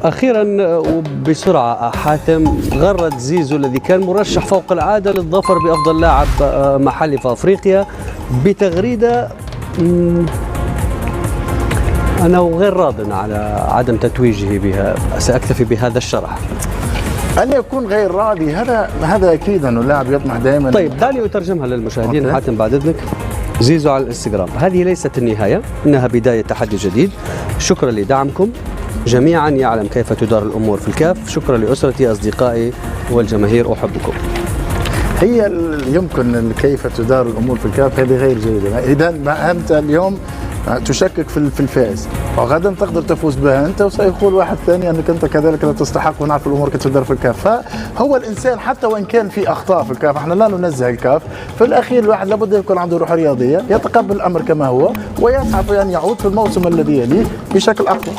أخيرا وبسرعة حاتم، غرد زيزو الذي كان مرشح فوق العادة للظفر بأفضل لاعب محلي في أفريقيا بتغريدة أنا غير راض على عدم تتويجه بها، سأكتفي بهذا الشرح. أن يكون غير راضي هذا أكيد أنه اللاعب يطمح دائما. طيب دعني أترجمها للمشاهدين حاتم بعد إذنك. زيزو على الانستغرام: هذه ليست النهاية، إنها بداية تحدي جديد. شكرا لدعمكم جميعا، يعلم كيف تدار الأمور في الكاف. شكرا لأسرتي، أصدقائي والجماهير، أحبكم. هي يمكن كيف تدار الأمور في الكاف هذه غير جيدة. إذا أنت اليوم تشكك في الفائز، وغدا تقدر تفوز بها أنت، وسيقول واحد ثاني أنك أنت كذلك لا تستحق، ونعرف الأمور كيف تدار في الكاف. فهو الإنسان حتى وإن كان في أخطاء في الكاف، احنا لا ننزه الكاف، في الأخير الواحد لابد يكون عنده روح رياضية، يتقبل الأمر كما هو ويسعى في أن يعود في الموسم الذي يليه بشكل أقوى.